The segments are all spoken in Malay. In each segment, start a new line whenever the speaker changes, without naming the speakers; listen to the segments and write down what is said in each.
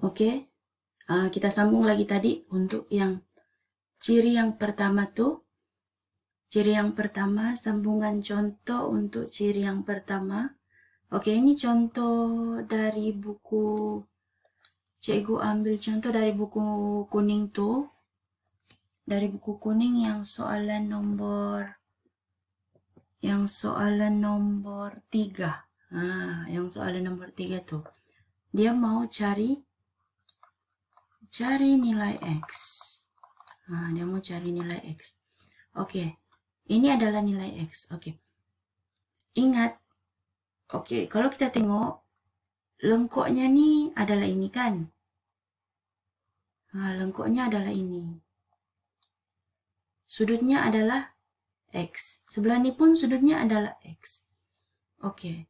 Oke, kita sambung lagi tadi untuk yang ciri yang pertama tuh. Ciri yang pertama, sambungan contoh untuk ciri yang pertama. Oke, ini contoh dari buku, cikgu ambil contoh dari buku kuning tuh. Dari buku kuning yang soalan nomor 3. Yang soalan nomor 3 tuh. Dia mau cari nilai X. Dia mau cari nilai X. Oke, ini adalah nilai X. Oke. Ingat, oke, kalau kita tengok, lengkoknya nih adalah ini kan? Lengkoknya adalah ini. Sudutnya adalah X. Sebelah ini pun sudutnya adalah X. Oke.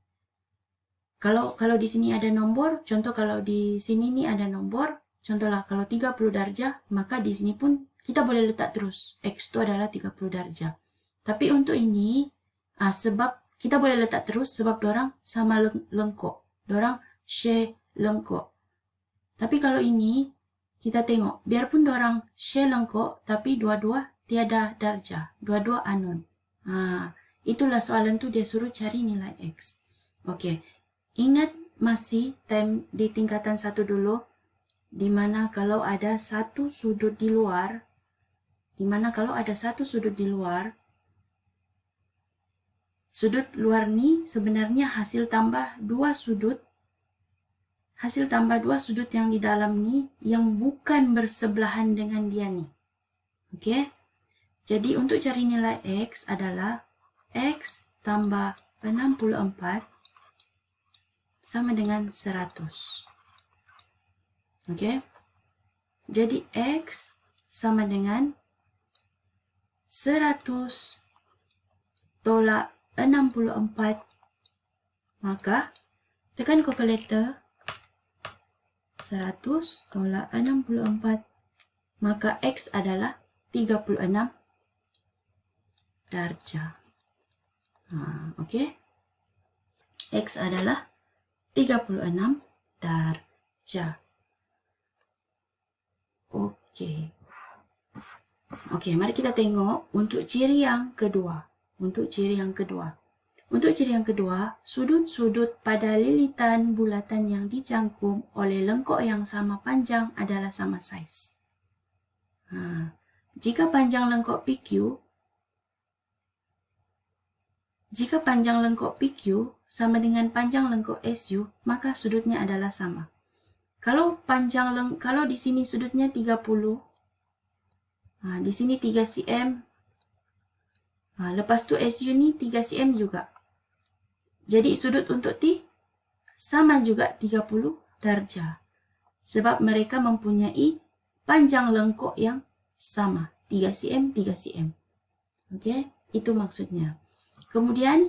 Kalau di sini ada nomor, contoh kalau di sini nih ada nomor, contohlah kalau 30 darjah, maka di sini pun kita boleh letak terus. X itu adalah 30 darjah. Tapi untuk ini, sebab kita boleh letak terus sebab dorang sama lengkok. Dorang share lengkok. Tapi kalau ini, kita tengok, biarpun dorang share lengkok, tapi dua-dua tiada darjah. Dua-dua unknown. Itulah soalan tuh dia suruh cari nilai X. Oke. Ingat masih time di tingkatan 1 dulu, dimana kalau ada satu sudut di luar, sudut luar ni sebenarnya hasil tambah dua sudut yang di dalam ni yang bukan bersebelahan dengan dia ni. Oke? Jadi untuk cari nilai X adalah X tambah 64 sama dengan 100. Oke? Jadi X sama dengan 100 tolak 64. Maka tekan kalkulator, 100 tolak 64. Maka X adalah 36 darjah. Oke? X adalah 36 darjah. Oke. Oke, mari kita tengok untuk ciri yang kedua. Untuk ciri yang kedua, sudut-sudut pada lilitan bulatan yang dicangkum oleh lengkok yang sama panjang adalah sama saiz. Jika panjang lengkok PQ sama dengan panjang lengkok SU, maka sudutnya adalah sama. Kalau di sini sudutnya 30, di sini 3 cm, lepas tu SU ni 3 cm juga. Jadi sudut untuk T sama juga 30 darjah. Sebab mereka mempunyai panjang lengkok yang sama, 3 cm, 3 cm. Oke, itu maksudnya. Kemudian,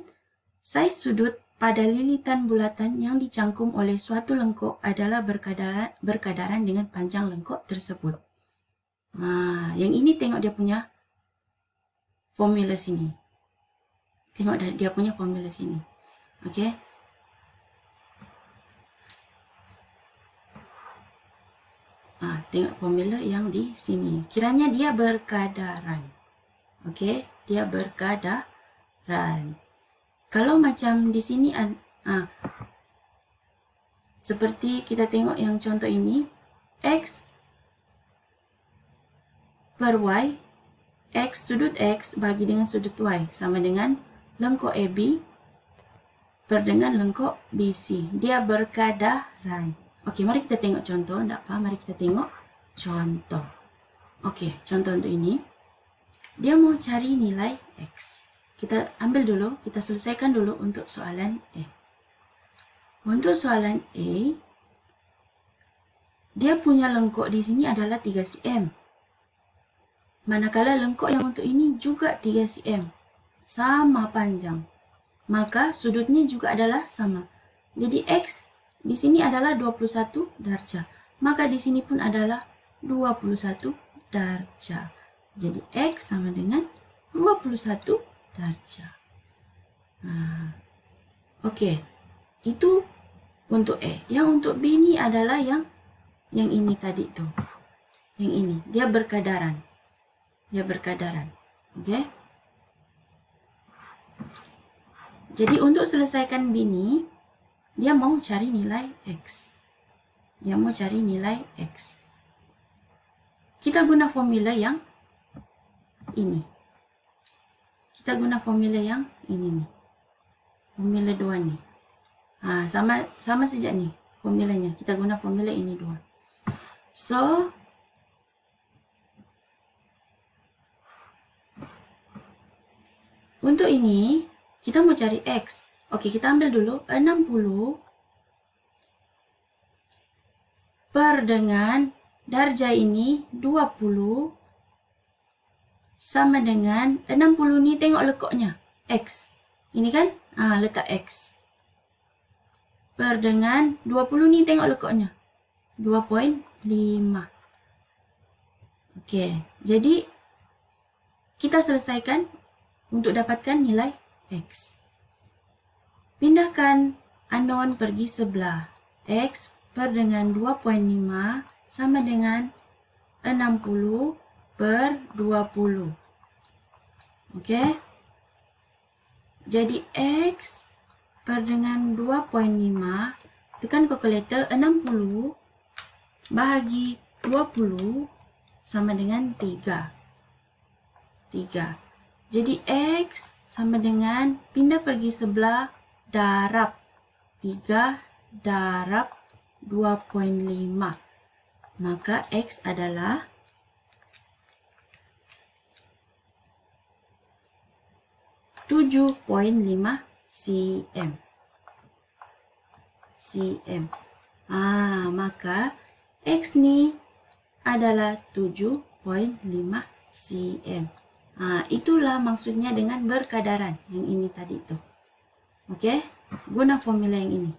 saiz sudut pada lilitan bulatan yang dicangkum oleh suatu lengkok adalah berkadaran dengan panjang lengkok tersebut. Yang ini tengok dia punya formula sini. Oke. Tengok formula yang di sini. Kiranya dia berkadaran. Oke, dia berkadaran. Kalau macam di sini, seperti kita tengok yang contoh ini, X per Y, sudut X bagi dengan sudut Y sama dengan lengkok AB per dengan lengkok BC. Dia berkadaran. Oke, mari kita tengok contoh. Mari kita tengok contoh. Oke, contoh untuk ini. Dia mau cari nilai X. Kita ambil dulu, kita selesaikan dulu untuk soalan A. Untuk soalan A, dia punya lengkok di sini adalah 3 cm. Manakala lengkok yang untuk ini juga 3 cm. Sama panjang. Maka sudutnya juga adalah sama. Jadi X di sini adalah 21 darjah. Maka di sini pun adalah 21 darjah. Jadi X sama dengan 21 darjah. Oke. Itu untuk E. Yang untuk B ini adalah yang yang ini tadi tuh. Yang ini, dia berkadaran. Oke? Jadi untuk selesaikan B ini, dia mau cari nilai X. Kita guna formula yang ini. Nih. Formula 2 nih. Sama saja nih formulanya. Kita guna formula ini 2. So, untuk ini, kita mau cari X. Oke, kita ambil dulu 60 per dengan darjah ini 20 sama dengan 60 ni, tengok lekuknya X. Ini kan? Letak X. Per dengan 20 ni, tengok lekuknya 2.5. Oke, jadi kita selesaikan untuk dapatkan nilai X. Pindahkan unknown pergi sebelah. X per dengan 2.5 sama dengan 60 per 20. Oke. Jadi X per dengan 2.5, tekan kalkulator, 60 bahagi 20 sama dengan 3. Jadi X sama dengan, pindah pergi sebelah, darab 3 darab 2.5. Maka X adalah 7.5 cm. Maka X ni adalah 7.5 cm. Itulah maksudnya dengan berkadaran yang ini tadi itu. Oke, guna formula yang ini.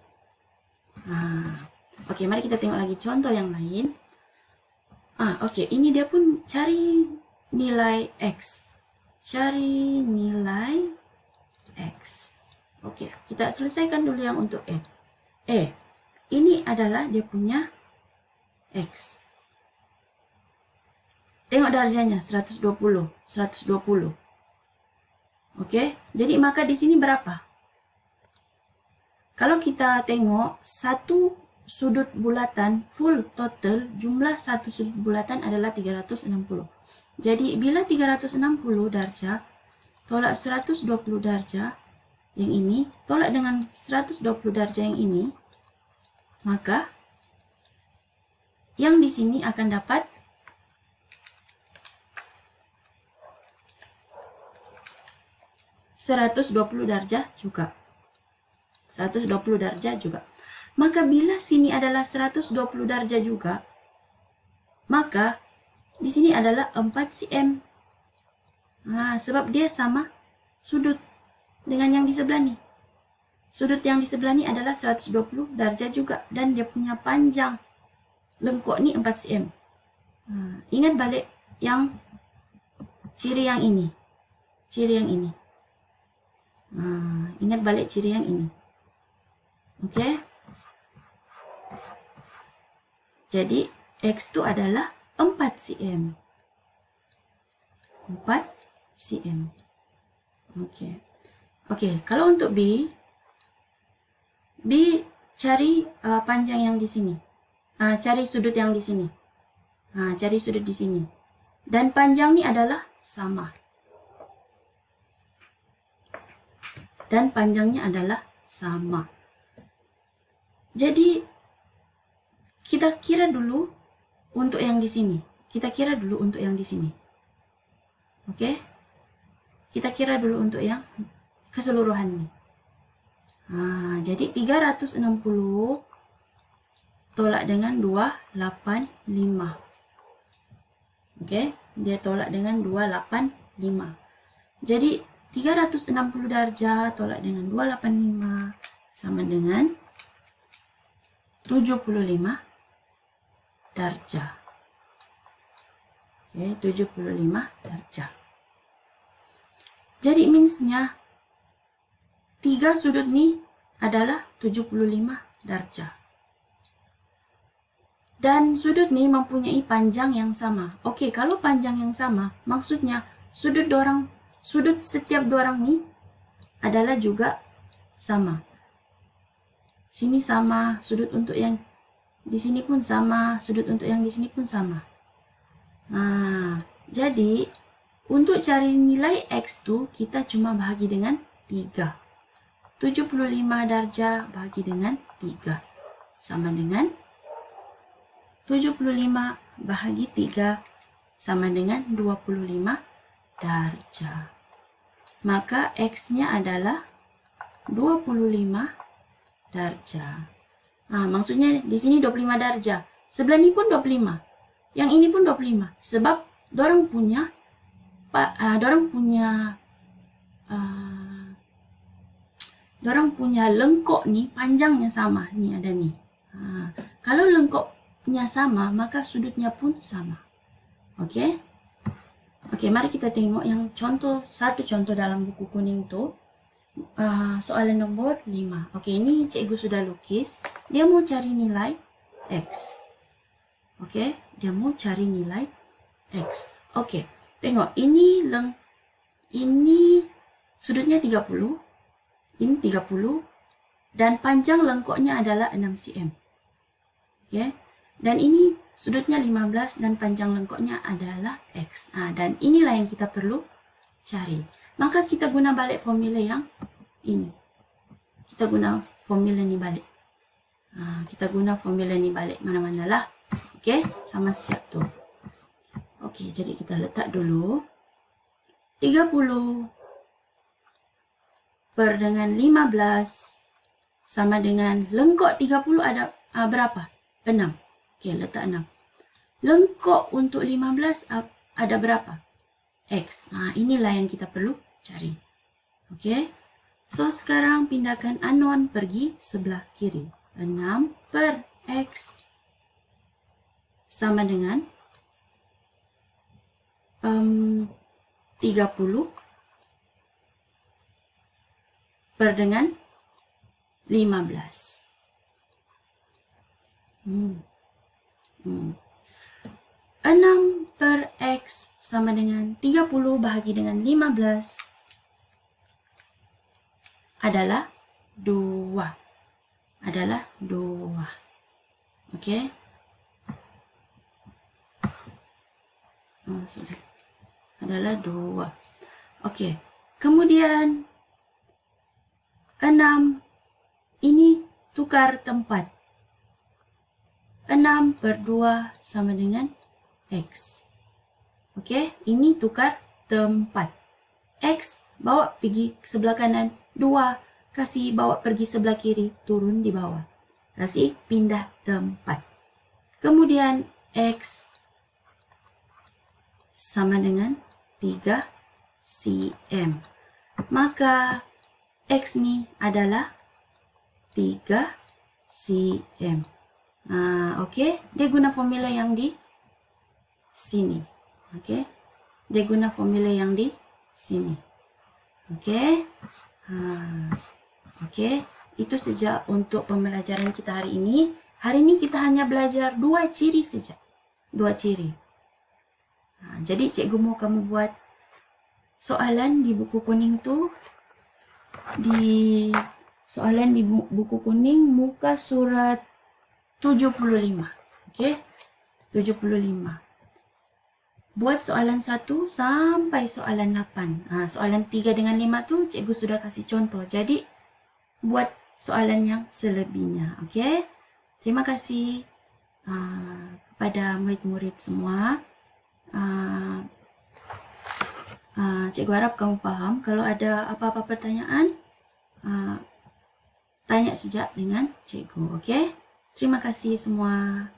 Oke, mari kita tengok lagi contoh yang lain. Oke, ini dia pun cari nilai X. Oke, kita selesaikan dulu yang untuk E. Ini adalah dia punya X. Tengok darjahnya 120. Oke, jadi maka di sini berapa? Kalau kita tengok satu sudut bulatan full total, jumlah satu sudut bulatan adalah 360. Jadi bila 360 darjah tolak 120 darjah yang ini, tolak dengan 120 darjah yang ini, maka yang di sini akan dapat 120 darjah juga. 120 darjah juga. Maka bila sini adalah 120 darjah juga, maka di sini adalah 4 cm. Sebab dia sama sudut dengan yang di sebelah ni. Sudut yang di sebelah ni adalah 120 darjah juga. Dan dia punya panjang lengkuk ni 4 cm. Ingat balik yang ciri yang ini. Ingat balik ciri yang ini. Oke. Jadi X itu adalah 4 cm. Oke, kalau untuk B cari panjang yang di sini. Cari sudut yang di sini. Cari sudut di sini. Dan panjang ni adalah sama. Jadi kita kira dulu untuk yang di sini. Oke? Kita kira dulu untuk yang keseluruhan ini. Jadi 360 tolak dengan 285. Oke? Dia tolak dengan 285. Jadi 360 darjah tolak dengan 285 sama dengan 75 darjah. Oke, 75 darjah. Jadi minusnya 3 sudut ni adalah 75 darjah. Dan sudut nih mempunyai panjang yang sama. Oke, kalau panjang yang sama, maksudnya sudut setiap dua orang nih adalah juga sama. Sini sama, sudut untuk yang di sini pun sama, sudut untuk yang di sini pun sama. Nah, jadi untuk cari nilai X tuh kita cuma bahagi dengan 3. 75 darjah bahagi dengan 3. Sama dengan 75 bahagi 3 sama dengan 25 darjah. Maka X-nya adalah 25 darjah. Nah, maksudnya di sini 25 darjah. Sebelah ini pun 25. Yang ini pun 25. Sebab dorang punya lengkok nih panjangnya sama. Nih ada nih. Kalau lengkoknya sama, maka sudutnya pun sama. Oke? Oke, mari kita tengok yang satu contoh dalam buku kuning tuh. Soalan nomor 5. Oke, ini cikgu sudah lukis. Dia mau cari nilai X. Oke, dia mau cari nilai X. Oke, tengok. Ini sudutnya 30. Ini 30. Dan panjang lengkoknya adalah 6 cm. Oke. Dan ini sudutnya 15 dan panjang lengkoknya adalah X. Dan inilah yang kita perlu cari. Maka kita guna balik formula yang ini. Kita guna formula ini balik. Kita guna formula ini balik mana-mana lah. Oke, sama siap tuh. Oke, jadi kita letak dulu. 30 per dengan 15 sama dengan lengkok 30 ada berapa? 6. Oke, letak 6. Lengkok untuk 15 ada berapa? X. Inilah yang kita perlu cari. Oke. So, sekarang pindahkan unknown pergi sebelah kiri. 6 per X sama dengan 30 per dengan 15. 6 per X sama dengan 30 bahagi dengan 15 adalah 2. Adalah 2. Oke. Adalah 2. Oke. Kemudian 6 ini tukar tempat. 6 per 2 sama dengan X. Oke, ini tukar tempat. X bawa pergi ke sebelah kanan. 2 kasih bawa pergi sebelah kiri. Turun di bawah. Kasih pindah tempat. Kemudian X sama dengan 3 cm. Maka X ini adalah 3 cm. Oke, dia guna formula yang di sini. Oke, dia guna formula yang di sini. Oke. Oke, itu saja untuk pembelajaran kita hari ini. Hari ini kita hanya belajar 2 ciri saja. 2 ciri. Jadi cikgu mau kamu buat soalan di buku kuning tuh. Soalan di buku kuning muka surat 75. Oke, 75. Buat soalan 1 sampai soalan 8. Soalan 3 dengan 5 tu cikgu sudah kasih contoh. Jadi, buat soalan yang selebihnya. Okey? Terima kasih kepada murid-murid semua. Cikgu harap kamu faham. Kalau ada apa-apa pertanyaan, tanya saja dengan cikgu. Okey? Terima kasih semua.